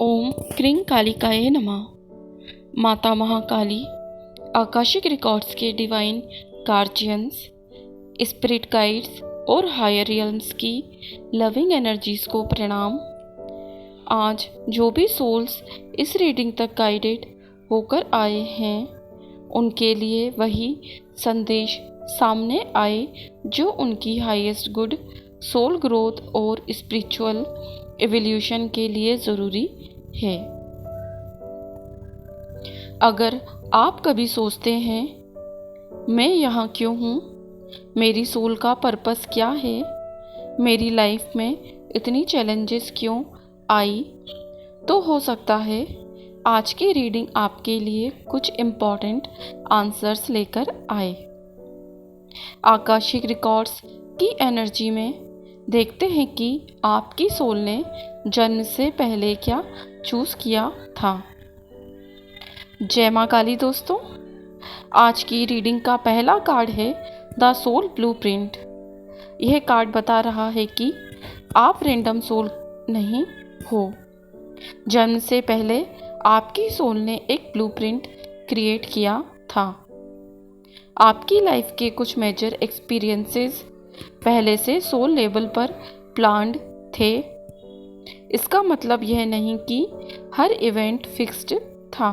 ओम क्रीं कालिकाय नमः। माता महाकाली, आकाशिक रिकॉर्ड्स के डिवाइन गार्जियंस, स्पिरिट गाइड्स और हायर रियल्म्स की लविंग एनर्जीज को प्रणाम। आज जो भी सोल्स इस रीडिंग तक गाइडेड होकर आए हैं, उनके लिए वही संदेश सामने आए जो उनकी हाईएस्ट गुड, सोल ग्रोथ और स्पिरिचुअल एवोल्यूशन के लिए ज़रूरी है। अगर आप कभी सोचते हैं मैं यहाँ क्यों हूँ, मेरी सोल का पर्पस क्या है, मेरी लाइफ में इतनी चैलेंजेस क्यों आई, तो हो सकता है आज की रीडिंग आपके लिए कुछ इम्पॉर्टेंट आंसर्स लेकर आए। आकाशिक रिकॉर्ड्स की एनर्जी में देखते हैं कि आपकी सोल ने जन्म से पहले क्या चूज़ किया था। जय माँ काली दोस्तों, आज की रीडिंग का पहला कार्ड है द सोल ब्लूप्रिंट। यह कार्ड बता रहा है कि आप रैंडम सोल नहीं हो। जन्म से पहले आपकी सोल ने एक ब्लूप्रिंट क्रिएट किया था। आपकी लाइफ के कुछ मेजर एक्सपीरियंसेस पहले से सोल लेवल पर प्लान्ड थे। इसका मतलब यह नहीं कि हर इवेंट फिक्स्ड था,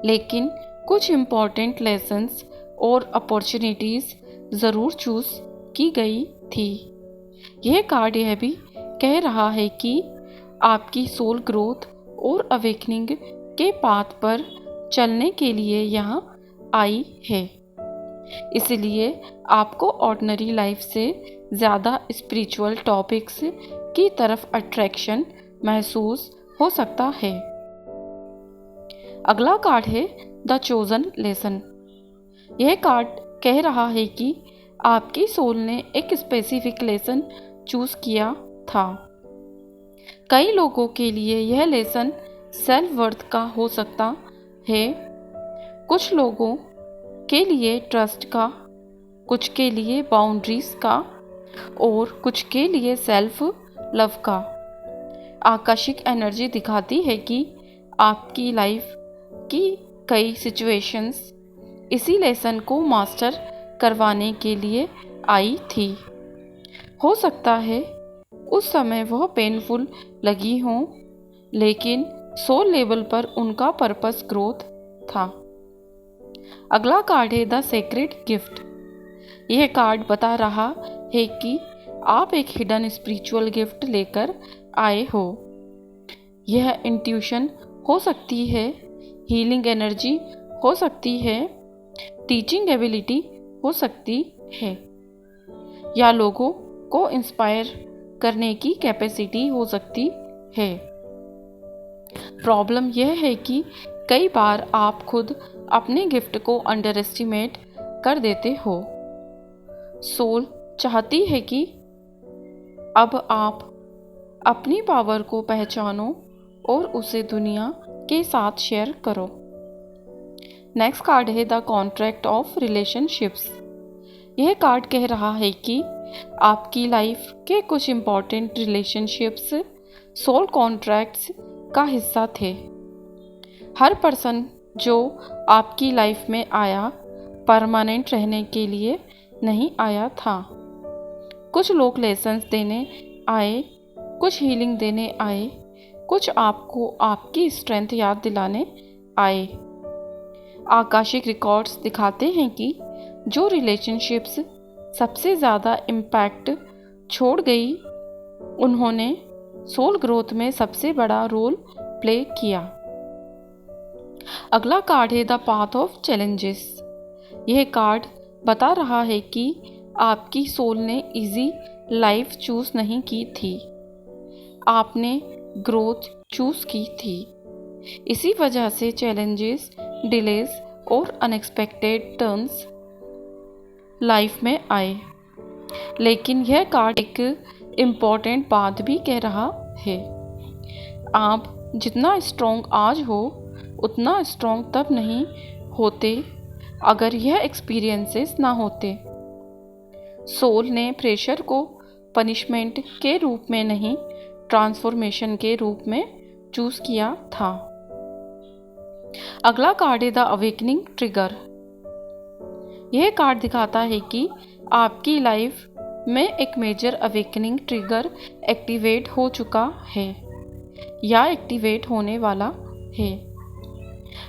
लेकिन कुछ इम्पॉर्टेंट लेसन्स और अपॉर्चुनिटीज़ ज़रूर चूज़ की गई थी। यह कार्ड यह भी कह रहा है कि आपकी सोल ग्रोथ और अवेकनिंग के पाथ पर चलने के लिए यहाँ आई है। इसलिए आपको ऑर्डिनरी लाइफ से ज़्यादा स्पिरिचुअल टॉपिक्स की तरफ अट्रैक्शन महसूस हो सकता है। अगला कार्ड है द चोजन लेसन। यह कार्ड कह रहा है कि आपकी सोल ने एक स्पेसिफिक लेसन चूज़ किया था। कई लोगों के लिए यह लेसन सेल्फ वर्थ का हो सकता है, कुछ लोगों के लिए ट्रस्ट का, कुछ के लिए बाउंड्रीज का और कुछ के लिए सेल्फ लव का। आकाशिक एनर्जी दिखाती है कि आपकी लाइफ की कई सिचुएशंस इसी लेसन को मास्टर करवाने के लिए आई थी। हो सकता है उस समय वह पेनफुल लगी हो, लेकिन सोल लेवल पर उनका पर्पस ग्रोथ था। अगला कार्ड है द सेक्रेड गिफ्ट। यह कार्ड बता रहा है कि आप एक हिडन स्पिरिचुअल गिफ्ट लेकर आए हो। यह इंट्यूशन हो सकती है, हीलिंग एनर्जी हो सकती है, टीचिंग एबिलिटी हो सकती है, या लोगों को इंस्पायर करने की कैपेसिटी हो सकती है। प्रॉब्लम यह है कि कई बार आप खुद अपने गिफ्ट को अंडर एस्टिमेट कर देते हो। सोल चाहती है कि अब आप अपनी पावर को पहचानो और उसे दुनिया के साथ शेयर करो। नेक्स्ट कार्ड है द कॉन्ट्रैक्ट ऑफ रिलेशनशिप्स। यह कार्ड कह रहा है कि आपकी लाइफ के कुछ इम्पॉर्टेंट रिलेशनशिप्स सोल कॉन्ट्रैक्ट्स का हिस्सा थे। हर पर्सन जो आपकी लाइफ में आया परमानेंट रहने के लिए नहीं आया था। कुछ लोग लेसन्स देने आए, कुछ हीलिंग देने आए, कुछ आपको आपकी स्ट्रेंथ याद दिलाने आए। आकाशिक रिकॉर्ड्स दिखाते हैं कि जो रिलेशनशिप्स सबसे ज़्यादा इम्पैक्ट छोड़ गई, उन्होंने सोल ग्रोथ में सबसे बड़ा रोल प्ले किया। अगला कार्ड है द पाथ ऑफ चैलेंजेस। यह कार्ड बता रहा है कि आपकी सोल ने इजी लाइफ चूज़ नहीं की थी, आपने ग्रोथ चूज़ की थी। इसी वजह से चैलेंजेस, डिलेज और अनएक्सपेक्टेड टर्न्स लाइफ में आए। लेकिन यह कार्ड एक इम्पॉर्टेंट बात भी कह रहा है, आप जितना स्ट्रॉन्ग आज हो उतना स्ट्रॉन्ग तब नहीं होते अगर यह एक्सपीरियंसेस ना होते। सोल ने प्रेशर को पनिशमेंट के रूप में नहीं, ट्रांसफॉर्मेशन के रूप में चूज किया था। अगला कार्ड है द अवेकनिंग ट्रिगर। यह कार्ड दिखाता है कि आपकी लाइफ में एक मेजर अवेकनिंग ट्रिगर एक्टिवेट हो चुका है या एक्टिवेट होने वाला है।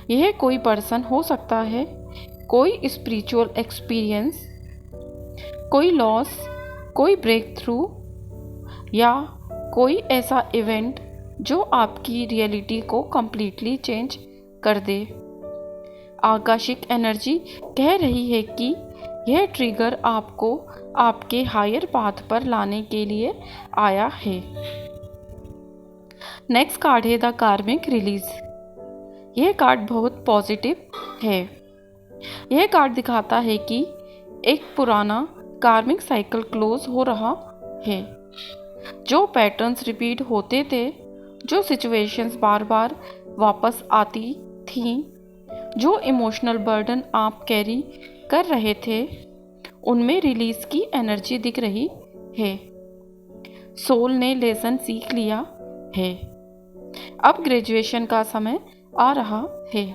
यह कोई पर्सन हो सकता है, कोई स्पिरिचुअल एक्सपीरियंस, कोई लॉस, कोई ब्रेक थ्रू या कोई ऐसा इवेंट जो आपकी रियलिटी को कंप्लीटली चेंज कर दे। आकाशिक एनर्जी कह रही है कि यह ट्रिगर आपको आपके हायर पाथ पर लाने के लिए आया है। नेक्स्ट कार्ड है द कार्मिक रिलीज। यह कार्ड बहुत पॉजिटिव है। यह कार्ड दिखाता है कि एक पुराना कार्मिक साइकिल क्लोज हो रहा है। जो पैटर्न्स रिपीट होते थे, जो सिचुएशंस बार बार वापस आती थीं, जो इमोशनल बर्डन आप कैरी कर रहे थे, उनमें रिलीज की एनर्जी दिख रही है। सोल ने लेसन सीख लिया है। अब ग्रेजुएशन का समय आ रहा है।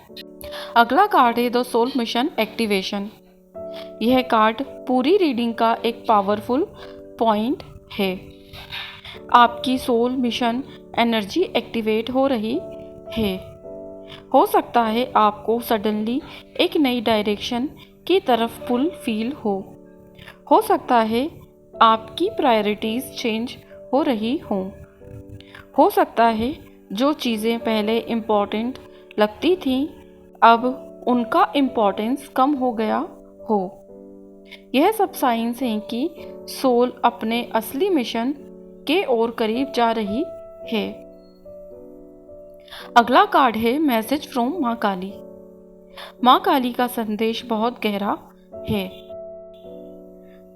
अगला कार्ड है द सोल मिशन एक्टिवेशन। यह कार्ड पूरी रीडिंग का एक पावरफुल पॉइंट है। आपकी सोल मिशन एनर्जी एक्टिवेट हो रही है। हो सकता है आपको सडनली एक नई डायरेक्शन की तरफ पुल फील हो सकता है आपकी प्रायोरिटीज़ चेंज हो रही हो सकता है जो चीज़ें पहले इम्पोर्टेंट लगती थीं अब उनका इम्पोर्टेंस कम हो गया हो। यह सब साइंस हैं कि सोल अपने असली मिशन के और करीब जा रही है। अगला कार्ड है मैसेज फ्रॉम माँ काली। माँ काली का संदेश बहुत गहरा है।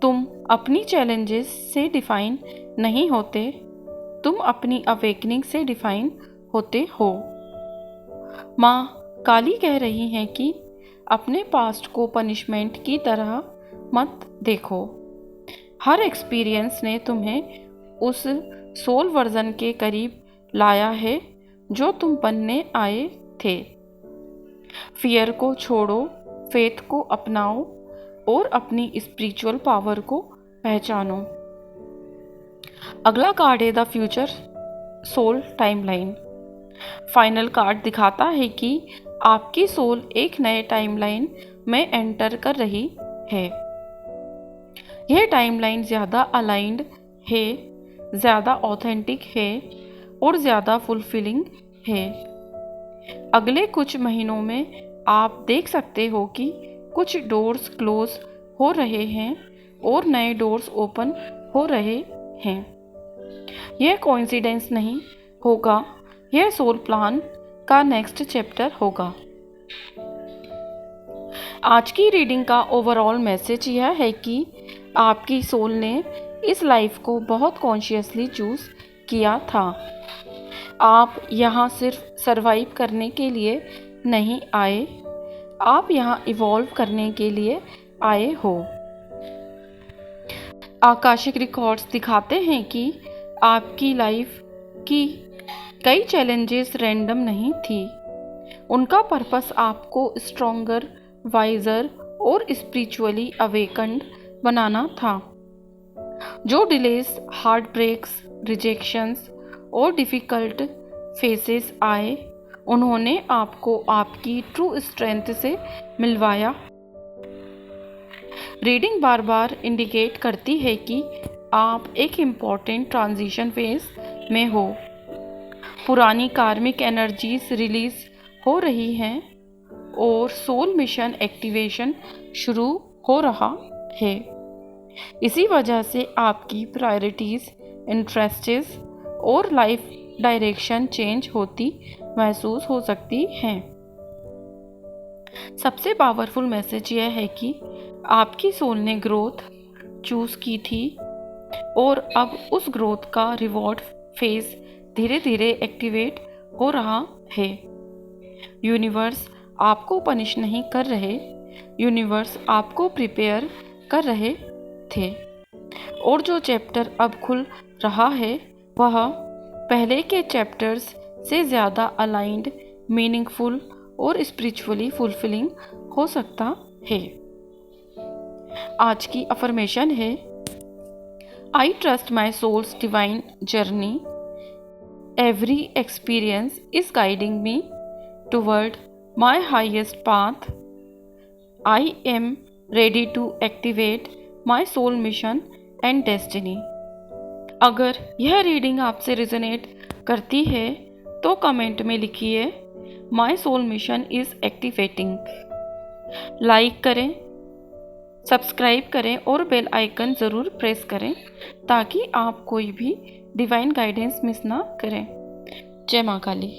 तुम अपनी चैलेंजेस से डिफाइन नहीं होते, तुम अपनी अवेकनिंग से डिफाइन होते हो। माँ काली कह रही हैं कि अपने पास्ट को पनिशमेंट की तरह मत देखो। हर एक्सपीरियंस ने तुम्हें उस सोल वर्जन के करीब लाया है जो तुम बनने आए थे। फियर को छोड़ो, फेथ को अपनाओ और अपनी स्पिरिचुअल पावर को पहचानो। अगला कार्ड है the future soul timeline. Final card दिखाता है कि आपकी सोल एक नए टाइमलाइन में एंटर कर रही है। यह टाइमलाइन ज़्यादा अलाइंड है, ज़्यादा ऑथेंटिक है और ज़्यादा फुलफिलिंग है। अगले कुछ महीनों में आप देख सकते हो कि कुछ डोर्स क्लोज हो रहे हैं और नए डोर्स ओपन हो रहे हैं। यह कोइंसिडेंस नहीं होगा, यह सोल प्लान का नेक्स्ट चैप्टर होगा। आज की रीडिंग का ओवरऑल मैसेज यह है कि आपकी सोल ने इस लाइफ को बहुत कॉन्शियसली चूज किया था। आप यहाँ सिर्फ सरवाइव करने के लिए नहीं आए, आप यहाँ इवॉल्व करने के लिए आए हो। आकाशिक रिकॉर्ड्स दिखाते हैं कि आपकी लाइफ की कई चैलेंजेस रैंडम नहीं थी। उनका पर्पस आपको स्ट्रॉन्गर, वाइजर और स्पिरिचुअली अवेकन्ड बनाना था। जो डिलेस, हार्ट ब्रेक्स, रिजेक्शंस और डिफ़िकल्ट फेसेस आए, उन्होंने आपको आपकी ट्रू स्ट्रेंथ से मिलवाया। रीडिंग बार बार इंडिकेट करती है कि आप एक इम्पॉर्टेंट ट्रांजिशन फेज में हो। पुरानी कार्मिक एनर्जीज रिलीज हो रही हैं और सोल मिशन एक्टिवेशन शुरू हो रहा है। इसी वजह से आपकी प्रायोरिटीज़, इंटरेस्ट्स और लाइफ डायरेक्शन चेंज होती महसूस हो सकती हैं। सबसे पावरफुल मैसेज यह है कि आपकी सोल ने ग्रोथ चूज की थी और अब उस ग्रोथ का रिवॉर्ड फेज धीरे धीरे एक्टिवेट हो रहा है। यूनिवर्स आपको पनिश नहीं कर रहे, यूनिवर्स आपको प्रिपेयर कर रहे थे। और जो चैप्टर अब खुल रहा है वह पहले के चैप्टर्स से ज़्यादा अलाइंड, मीनिंगफुल और स्पिरिचुअली फुलफिलिंग हो सकता है। आज की अफर्मेशन है, I trust my soul's divine journey, every experience is guiding me toward my highest path, I am ready to activate my soul mission and destiny. अगर यह रीडिंग आपसे रिजोनेट करती है तो कमेंट में लिखिए my soul mission is activating. Like करें, subscribe करें और बेल आइकन ज़रूर प्रेस करें ताकि आप कोई भी डिवाइन गाइडेंस मिस ना करें। जय माँ काली।